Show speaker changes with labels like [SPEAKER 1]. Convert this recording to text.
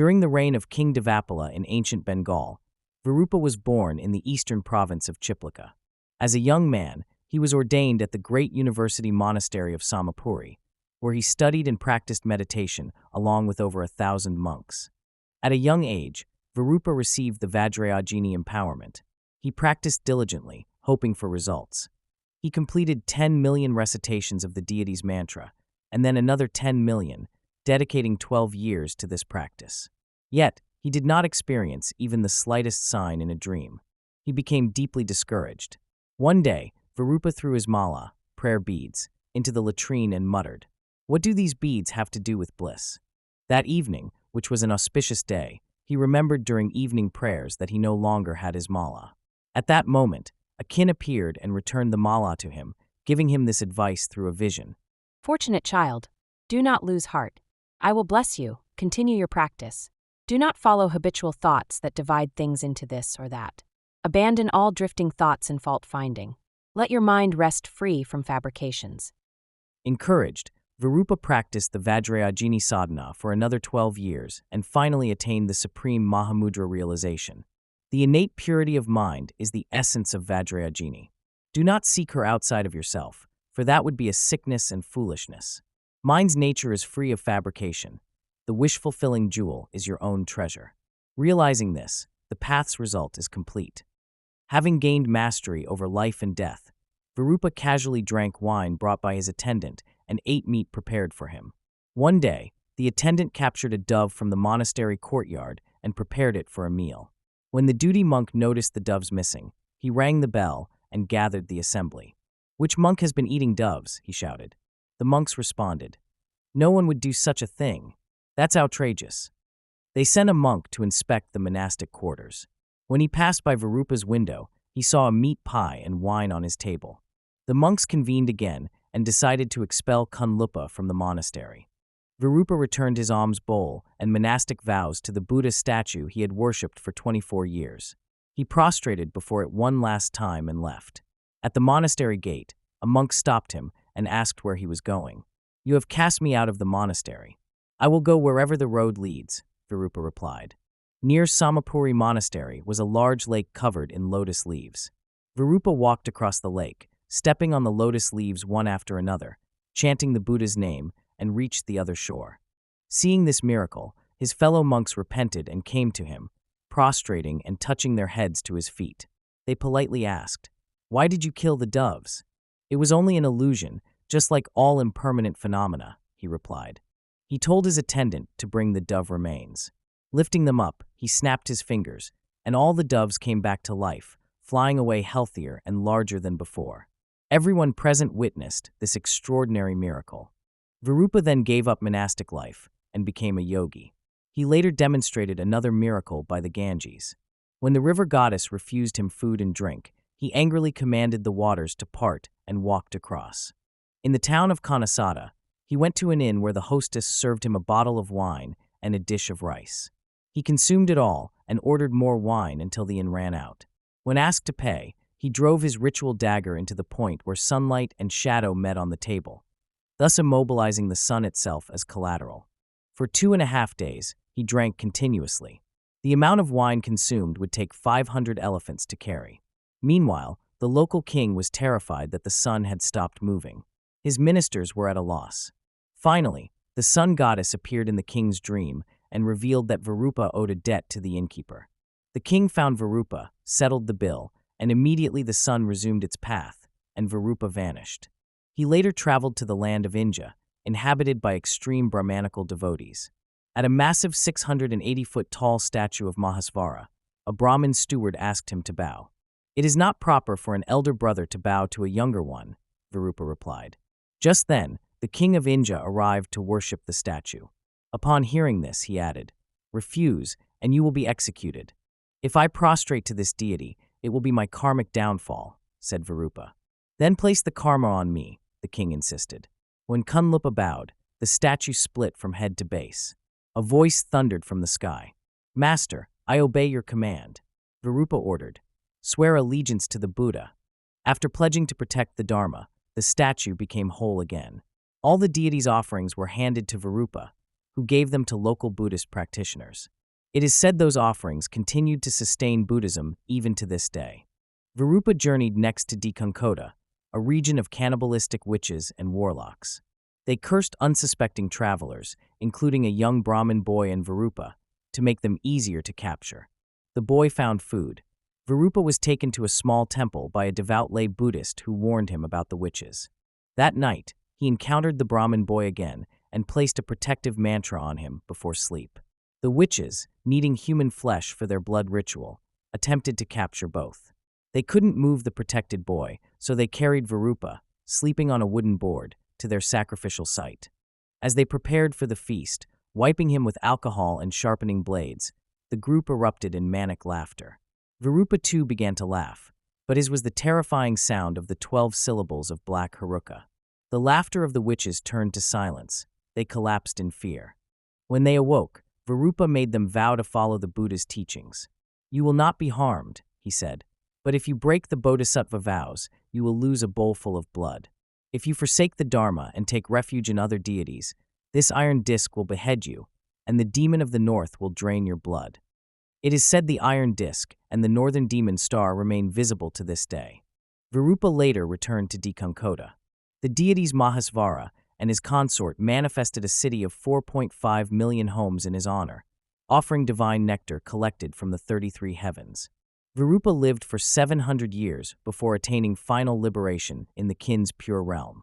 [SPEAKER 1] During the reign of King Devapala in ancient Bengal, Virūpa was born in the eastern province of Chiplaka. As a young man, he was ordained at the great university monastery of Samapuri, where he studied and practiced meditation along with over 1,000 monks. At a young age, Virūpa received the Vajrayogini empowerment. He practiced diligently, hoping for results. He completed 10 million recitations of the deity's mantra, and then another 10 million, dedicating 12 years to this practice. Yet, he did not experience even the slightest sign in a dream. He became deeply discouraged. One day, Virūpa threw his mala, prayer beads, into the latrine and muttered, "What do these beads have to do with bliss?" That evening, which was an auspicious day, he remembered during evening prayers that he no longer had his mala. At that moment, a kin appeared and returned the mala to him, giving him this advice through a vision.
[SPEAKER 2] Fortunate child, do not lose heart. I will bless you. Continue your practice. Do not follow habitual thoughts that divide things into this or that. Abandon all drifting thoughts and fault-finding. Let your mind rest free from fabrications.
[SPEAKER 1] Encouraged, Virūpa practiced the Vajrayogini sadhana for another 12 years and finally attained the supreme Mahamudra realization. The innate purity of mind is the essence of Vajrayogini. Do not seek her outside of yourself, for that would be a sickness and foolishness. Mind's nature is free of fabrication. The wish-fulfilling jewel is your own treasure. Realizing this, the path's result is complete. Having gained mastery over life and death, Virūpa casually drank wine brought by his attendant and ate meat prepared for him. One day, the attendant captured a dove from the monastery courtyard and prepared it for a meal. When the duty monk noticed the doves missing, he rang the bell and gathered the assembly. "Which monk has been eating doves?" he shouted. The monks responded, "No one would do such a thing. That's outrageous." They sent a monk to inspect the monastic quarters. When he passed by Virūpa's window, he saw a meat pie and wine on his table. The monks convened again and decided to expel Kunlupa from the monastery. Virūpa returned his alms bowl and monastic vows to the Buddha statue he had worshipped for 24 years. He prostrated before it one last time and left. At the monastery gate, a monk stopped him and asked where he was going. "You have cast me out of the monastery. I will go wherever the road leads," Virūpa replied. Near Samapuri Monastery was a large lake covered in lotus leaves. Virūpa walked across the lake, stepping on the lotus leaves one after another, chanting the Buddha's name, and reached the other shore. Seeing this miracle, his fellow monks repented and came to him, prostrating and touching their heads to his feet. They politely asked, "Why did you kill the doves?" "It was only an illusion, just like all impermanent phenomena," he replied. He told his attendant to bring the dove remains. Lifting them up, he snapped his fingers, and all the doves came back to life, flying away healthier and larger than before. Everyone present witnessed this extraordinary miracle. Virūpa then gave up monastic life and became a yogi. He later demonstrated another miracle by the Ganges. When the river goddess refused him food and drink, he angrily commanded the waters to part and walked across. In the town of Kanasada, he went to an inn where the hostess served him a bottle of wine and a dish of rice. He consumed it all and ordered more wine until the inn ran out. When asked to pay, he drove his ritual dagger into the point where sunlight and shadow met on the table, thus immobilizing the sun itself as collateral. For 2.5 days, he drank continuously. The amount of wine consumed would take 500 elephants to carry. Meanwhile, the local king was terrified that the sun had stopped moving. His ministers were at a loss. Finally, the sun goddess appeared in the king's dream and revealed that Virūpa owed a debt to the innkeeper. The king found Virūpa, settled the bill, and immediately the sun resumed its path, and Virūpa vanished. He later traveled to the land of India, inhabited by extreme Brahmanical devotees. At a massive 680-foot-tall statue of Mahasvara, a Brahmin steward asked him to bow. "It is not proper for an elder brother to bow to a younger one," Virūpa replied. Just then, the king of India arrived to worship the statue. Upon hearing this, he added, "Refuse, and you will be executed." "If I prostrate to this deity, it will be my karmic downfall," said Virūpa. "Then place the karma on me," the king insisted. When Kunlupa bowed, the statue split from head to base. A voice thundered from the sky. "Master, I obey your command." Virūpa ordered, "Swear allegiance to the Buddha." After pledging to protect the Dharma, the statue became whole again. All the deity's offerings were handed to Virūpa, who who gave them to local Buddhist practitioners. It is said those offerings continued to sustain Buddhism even to this day. Virūpa journeyed next to Ḍākinī, a region of cannibalistic witches and warlocks. They cursed unsuspecting travelers, including a young Brahmin boy and Virūpa, to make them easier to capture. The boy found food. Virūpa was taken to a small temple by a devout lay Buddhist who warned him about the witches. That night, he encountered the Brahmin boy again and placed a protective mantra on him before sleep. The witches, needing human flesh for their blood ritual, attempted to capture both. They couldn't move the protected boy, so they carried Virūpa, sleeping on a wooden board, to their sacrificial site. As they prepared for the feast, wiping him with alcohol and sharpening blades, the group erupted in manic laughter. Virūpa too began to laugh, but his was the terrifying sound of the 12 syllables of Black Haruka. The laughter of the witches turned to silence. They collapsed in fear. When they awoke, Virūpa made them vow to follow the Buddha's teachings. "You will not be harmed," he said, "but if you break the bodhisattva vows, you will lose a bowl full of blood. If you forsake the Dharma and take refuge in other deities, this iron disc will behead you, and the demon of the north will drain your blood." It is said the iron disc and the northern demon star remain visible to this day. Virūpa later returned to Ḍākinī. The deities Mahasvara and his consort manifested a city of 4.5 million homes in his honor, offering divine nectar collected from the 33 heavens. Virūpa lived for 700 years before attaining final liberation in the Kin's pure realm.